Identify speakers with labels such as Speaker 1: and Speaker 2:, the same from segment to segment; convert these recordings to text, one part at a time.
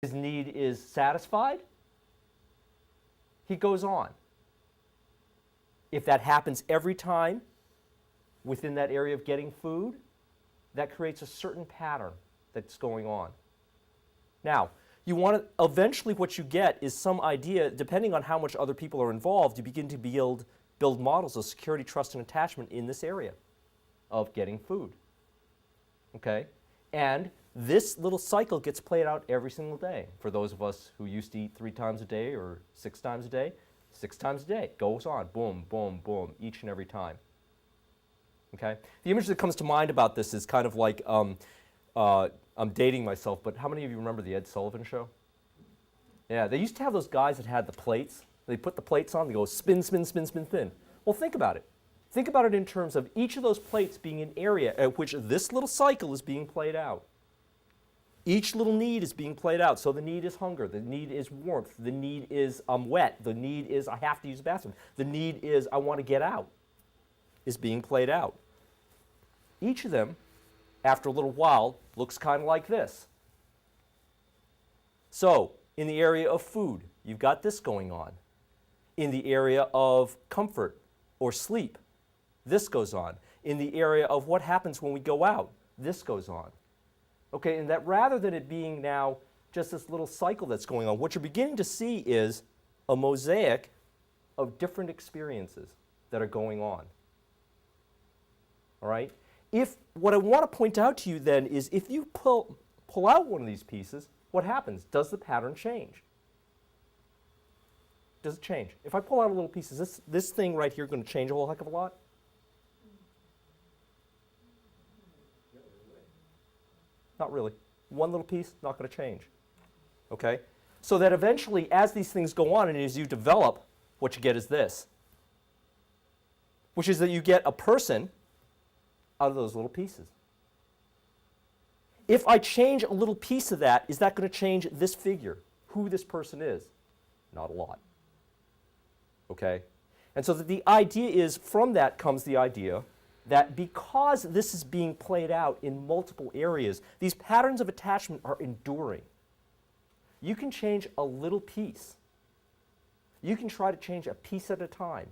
Speaker 1: his need is satisfied, he goes on. If that happens every time within that area of getting food, that creates a certain pattern that's going on. Now, you want to, eventually what you get is some idea, depending on how much other people are involved, you begin to build models of security, trust, and attachment in this area of getting food. Okay? And this little cycle gets played out every single day. For those of us who used to eat 3 times a day or 6 times a day, 6 times a day. It goes on, boom, boom, boom, each and every time. Okay? The image that comes to mind about this is kind of like, I'm dating myself, but how many of you remember the Ed Sullivan Show? Yeah, they used to have those guys that had the plates. They put the plates on, they go spin, spin, spin, spin, spin. Well, think about it. Think about it in terms of each of those plates being an area at which this little cycle is being played out. Each little need is being played out. So the need is hunger, the need is warmth, the need is wet, the need is I have to use the bathroom, the need is I want to get out, is being played out. Each of them, after a little while, looks kind of like this. So in the area of food, you've got this going on. In the area of comfort or sleep, this goes on. In the area of what happens when we go out, this goes on. Okay, and that rather than it being now just this little cycle that's going on, what you're beginning to see is a mosaic of different experiences that are going on. All right? What I want to point out to you then is if you pull out one of these pieces, what happens? Does the pattern change? Does it change? If I pull out a little piece, is this thing right here going to change a whole heck of a lot? Not really. One little piece, not going to change. Okay? So that eventually, as these things go on and as you develop, what you get is this, which is that you get a person out of those little pieces. If I change a little piece of that, is that going to change this figure, who this person is? Not a lot. Okay? And so the idea is, from that comes the idea that because this is being played out in multiple areas, these patterns of attachment are enduring. You can change a little piece. You can try to change a piece at a time.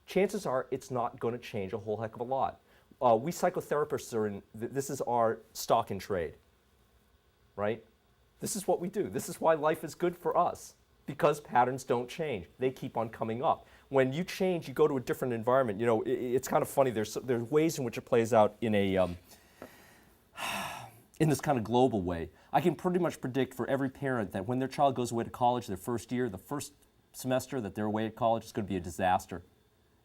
Speaker 1: Chances are it's not going to change a whole heck of a lot. We psychotherapists are in, this is our stock in trade, right? This is what we do. This is why life is good for us, because patterns don't change. They keep on coming up. When you change, you go to a different environment. You know, it's kind of funny. There's ways in which it plays out in this kind of global way. I can pretty much predict for every parent that when their child goes away to college their first year, the first semester that they're away at college is going to be a disaster.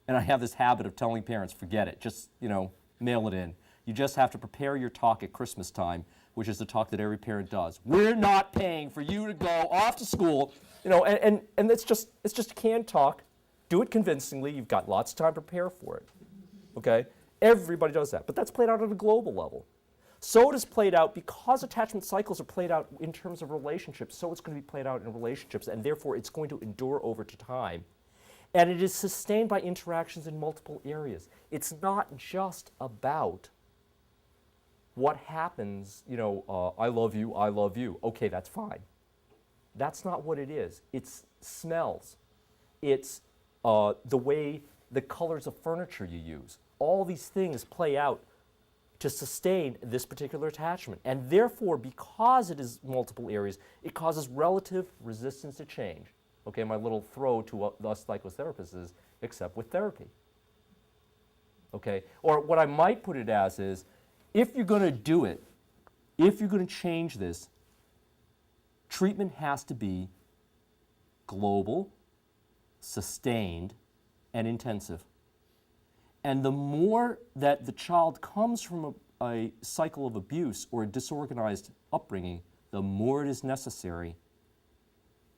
Speaker 1: And I have this habit of telling parents, forget it, just, you know, mail it in. You just have to prepare your talk at Christmas time, which is the talk that every parent does. We're not paying for you to go off to school, you know, and it's just canned talk. Do it convincingly. You've got lots of time to prepare for it. Okay? Everybody does that. But that's played out at a global level. So it is played out because attachment cycles are played out in terms of relationships. So it's going to be played out in relationships, and therefore it's going to endure over time. And it is sustained by interactions in multiple areas. It's not just about what happens, you know, I love you, I love you. Okay, that's fine. That's not what it is. It's smells. It's the way, the colors of furniture you use. All these things play out to sustain this particular attachment. And therefore, because it is multiple areas, it causes relative resistance to change. Okay, my little throw to us psychotherapists is, except with therapy. Okay, or what I might put it as is, if you're going to do it, if you're going to change this, treatment has to be global, sustained, and intensive. And the more that the child comes from a cycle of abuse or a disorganized upbringing, the more it is necessary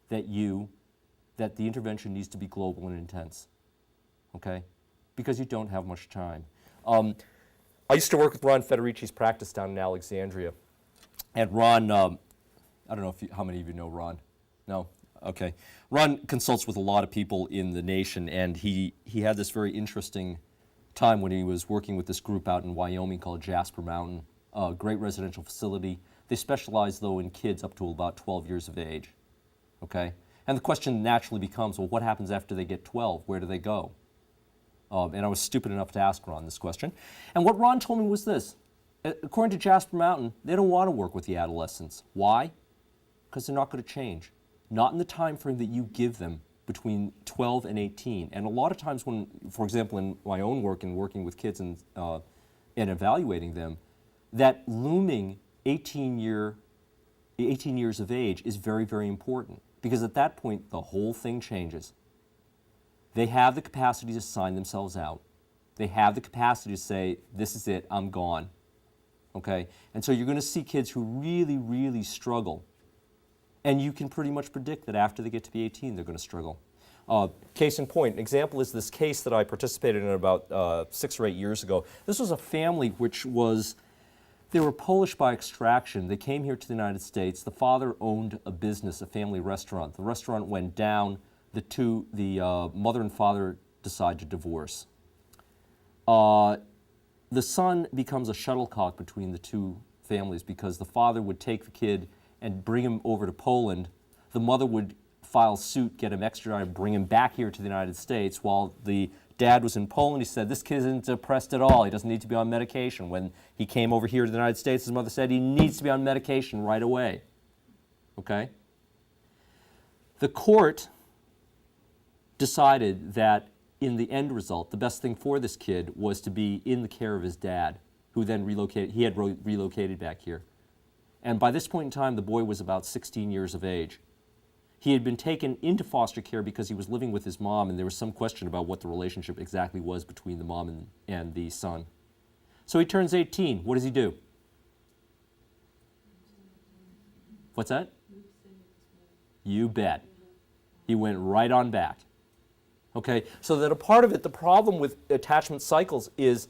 Speaker 1: that the intervention needs to be global and intense, okay? Because you don't have much time. I used to work with Ron Federici's practice down in Alexandria. And Ron, I don't know how many of you know Ron? No? Okay. Ron consults with a lot of people in the nation, and he had this very interesting time when he was working with this group out in Wyoming called Jasper Mountain, a great residential facility. They specialize, though, in kids up to about 12 years of age, okay? And the question naturally becomes, well, what happens after they get 12? Where do they go? And I was stupid enough to ask Ron this question. And what Ron told me was this. According to Jasper Mountain, they don't want to work with the adolescents. Why? Because they're not going to change. Not in the time frame that you give them between 12 and 18. And a lot of times when, for example, in my own work and working with kids and evaluating them, that looming 18 years of age is very, very important. Because at that point, the whole thing changes. They have the capacity to sign themselves out. They have the capacity to say, this is it, I'm gone. Okay? And so you're going to see kids who really, really struggle. And you can pretty much predict that after they get to be 18, they're going to struggle. Case in point, an example is this case that I participated in about 6 or 8 years ago. This was a family which was, they were Polish by extraction. They came here to the United States. The father owned a business, a family restaurant. The restaurant went down. The mother and father decide to divorce. The son becomes a shuttlecock between the two families because the father would take the kid and bring him over to Poland. The mother would file suit, get him extradited, bring him back here to the United States. While the dad was in Poland, he said, this kid isn't depressed at all. He doesn't need to be on medication. When he came over here to the United States, his mother said he needs to be on medication right away. Okay? The court decided that in the end result, the best thing for this kid was to be in the care of his dad, who then relocated. He had relocated back here. And by this point in time, the boy was about 16 years of age. He had been taken into foster care because he was living with his mom, and there was some question about what the relationship exactly was between the mom and the son. So he turns 18. What does he do? What's that? You bet. He went right on back. Okay, so that a part of it, the problem with attachment cycles is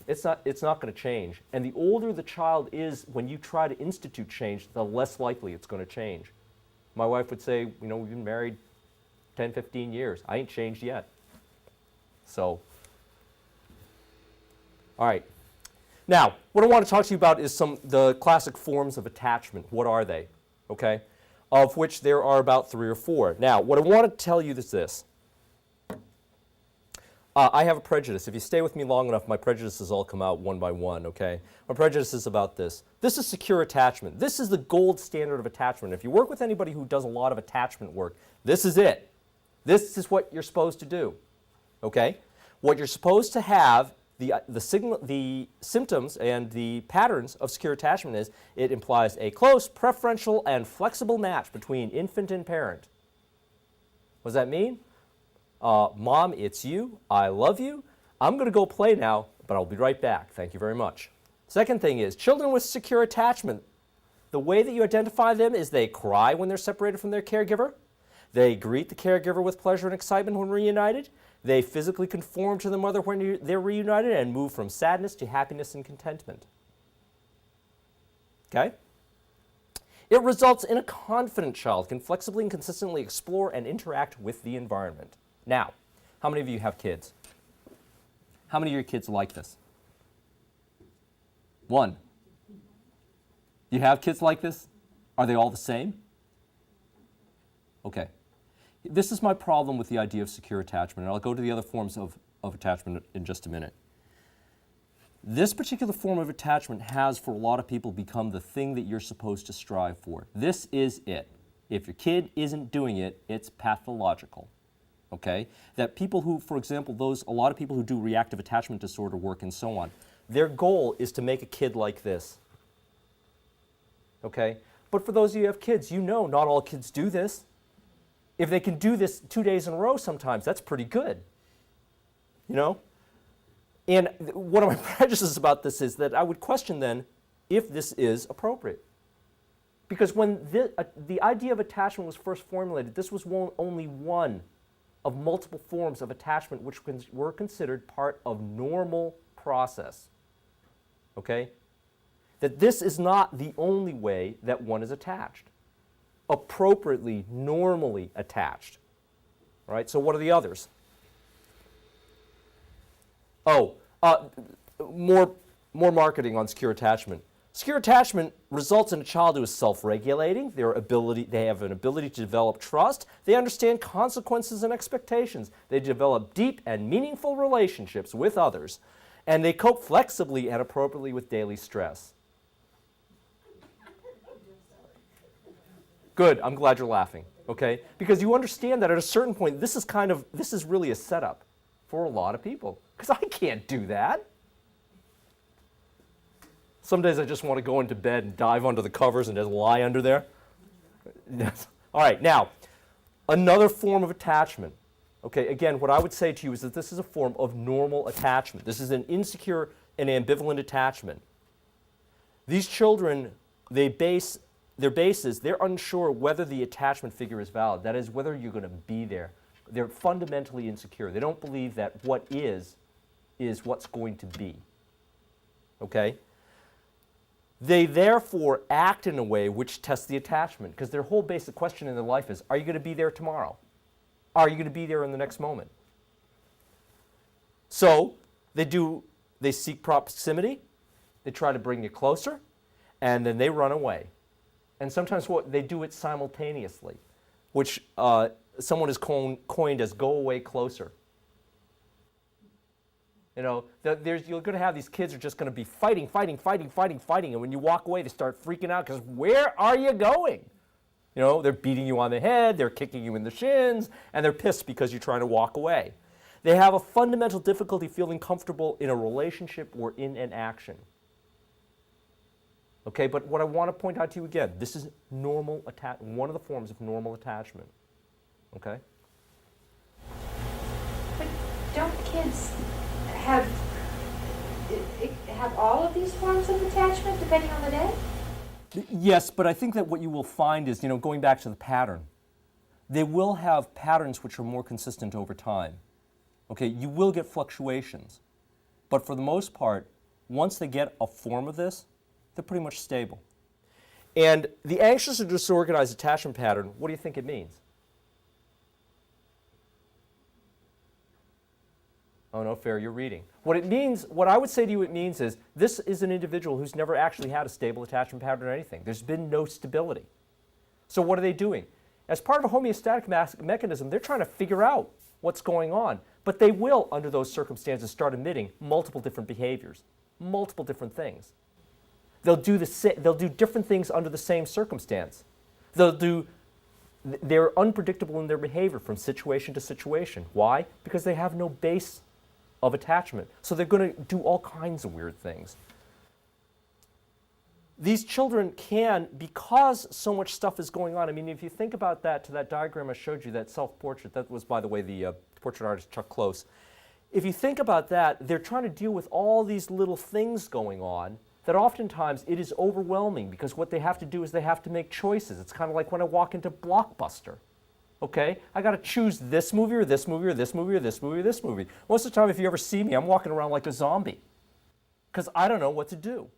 Speaker 1: it's not going to change. And the older the child is, when you try to institute change, the less likely it's going to change. My wife would say, you know, we've been married 10, 15 years. I ain't changed yet. So, all right. Now, what I want to talk to you about is the classic forms of attachment. What are they? Okay, of which there are about 3 or 4. Now, what I want to tell you is this. I have a prejudice. If you stay with me long enough, my prejudices all come out one by one, okay? My prejudice is about this. This is secure attachment. This is the gold standard of attachment. If you work with anybody who does a lot of attachment work, this is it. This is what you're supposed to do, okay? What you're supposed to have, the symptoms and the patterns of secure attachment is it implies a close, preferential, and flexible match between infant and parent. What does that mean? Mom, it's you. I love you. I'm going to go play now, but I'll be right back. Thank you very much. Second thing is, children with secure attachment, the way that you identify them is they cry when they're separated from their caregiver. They greet the caregiver with pleasure and excitement when reunited. They physically conform to the mother when they're reunited and move from sadness to happiness and contentment. Okay? It results in a confident child, can flexibly and consistently explore and interact with the environment. Now, how many of you have kids? How many of your kids are like this? 1. You have kids like this? Are they all the same? Okay. This is my problem with the idea of secure attachment, and I'll go to the other forms of attachment in just a minute. This particular form of attachment has, for a lot of people, become the thing that you're supposed to strive for. This is it. If your kid isn't doing it, it's pathological. Okay? That people who, for example, a lot of people who do reactive attachment disorder work and so on, their goal is to make a kid like this. Okay? But for those of you who have kids, you know not all kids do this. If they can do this 2 days in a row sometimes, that's pretty good. You know? And one of my prejudices about this is that I would question then if this is appropriate. Because when the idea of attachment was first formulated, this was only one of multiple forms of attachment which were considered part of normal process. Okay? That this is not the only way that one is attached. Appropriately, normally attached. All right? So what are the others? Oh, more marketing on secure attachment. Secure attachment results in a child who is self-regulating. They have an ability to develop trust. They understand consequences and expectations. They develop deep and meaningful relationships with others. And they cope flexibly and appropriately with daily stress. Good, I'm glad you're laughing, okay? Because you understand that at a certain point, this is really a setup for a lot of people. Because I can't do that. Some days I just want to go into bed and dive under the covers and just lie under there. Yes. All right, now, another form of attachment. Okay, again, what I would say to you is that this is a form of normal attachment. This is an insecure and ambivalent attachment. These children, they're unsure whether the attachment figure is valid. That is, whether you're going to be there. They're fundamentally insecure. They don't believe that what is what's going to be. Okay? They therefore act in a way which tests the attachment, because their whole basic question in their life is, are you going to be there tomorrow? Are you going to be there in the next moment? So they seek proximity, they try to bring you closer, and then they run away. And sometimes they do it simultaneously, which someone has coined as go away closer. You know, you're going to have these kids who are just going to be fighting, and when you walk away, they start freaking out because where are you going? You know, they're beating you on the head, they're kicking you in the shins, and they're pissed because you're trying to walk away. They have a fundamental difficulty feeling comfortable in a relationship or in an action. Okay, but what I want to point out to you again, this is normal one of the forms of normal attachment. Okay?
Speaker 2: But don't kids have all of these forms of attachment depending on the day?
Speaker 1: Yes, but I think that what you will find is, you know, going back to the pattern, they will have patterns which are more consistent over time. Okay, you will get fluctuations, but for the most part, once they get a form of this, they're pretty much stable. And the anxious or disorganized attachment pattern, what do you think it means? Oh, no, fair, you're reading. What it means, what I would say to you it means is, this is an individual who's never actually had a stable attachment pattern or anything. There's been no stability. So what are they doing? As part of a homeostatic mechanism, they're trying to figure out what's going on. But they will, under those circumstances, start emitting multiple different behaviors, multiple different things. They'll do different things under the same circumstance. They're unpredictable in their behavior from situation to situation. Why? Because they have no base of attachment. So they're going to do all kinds of weird things. These children can, because so much stuff is going on, I mean, if you think about that, to that diagram I showed you, that self-portrait, that was, by the way, the portrait artist Chuck Close. If you think about that, they're trying to deal with all these little things going on that oftentimes it is overwhelming, because what they have to do is they have to make choices. It's kind of like when I walk into Blockbuster. Okay, I got to choose this movie or this movie or this movie or this movie or this movie. Most of the time, if you ever see me, I'm walking around like a zombie because I don't know what to do,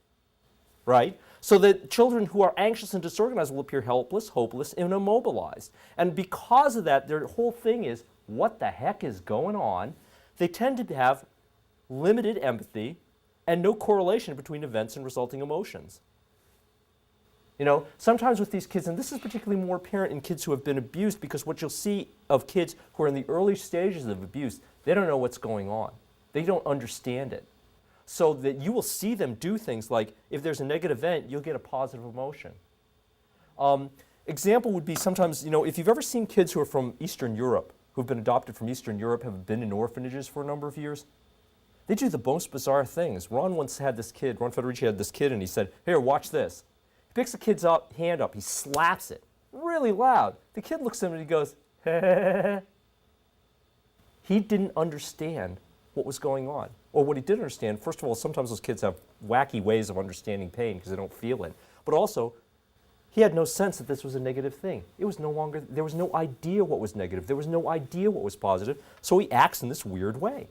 Speaker 1: right? So the children who are anxious and disorganized will appear helpless, hopeless, and immobilized. And because of that, their whole thing is, what the heck is going on? They tend to have limited empathy and no correlation between events and resulting emotions. You know, sometimes with these kids, and this is particularly more apparent in kids who have been abused, because what you'll see of kids who are in the early stages of abuse, they don't know what's going on. They don't understand it. So that you will see them do things like, if there's a negative event, you'll get a positive emotion. Example would be sometimes, you know, if you've ever seen kids who are from Eastern Europe, who've been adopted from Eastern Europe, have been in orphanages for a number of years, they do the most bizarre things. Ron Federici had this kid, and he said, here, watch this. He picks the kid's hand up, he slaps it really loud. The kid looks at him and he goes, He didn't understand what was going on. Or what he did understand, first of all, sometimes those kids have wacky ways of understanding pain because they don't feel it. But also, he had no sense that this was a negative thing. It was no longer, there was no idea what was negative. There was no idea what was positive. So he acts in this weird way.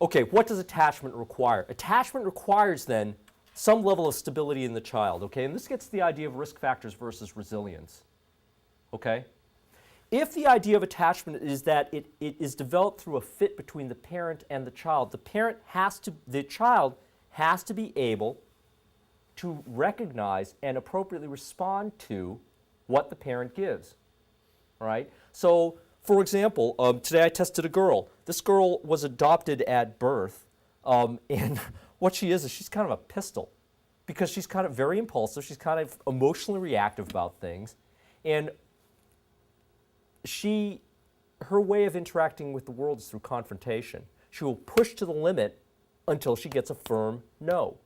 Speaker 1: Okay, what does attachment require? Attachment requires then some level of stability in the child, okay? And this gets to the idea of risk factors versus resilience, okay? If the idea of attachment is that it is developed through a fit between the parent and the child, the child has to be able to recognize and appropriately respond to what the parent gives. All right? So, for example, today I tested a girl. This girl was adopted at birth, and what she is she's kind of a pistol because she's kind of very impulsive. She's kind of emotionally reactive about things, and her way of interacting with the world is through confrontation. She will push to the limit until she gets a firm no.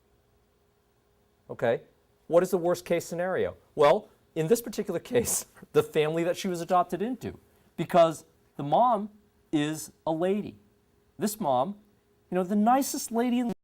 Speaker 1: Okay? What is the worst case scenario? Well, in this particular case, the family that she was adopted into, because the mom is a lady. This mom, the nicest lady in the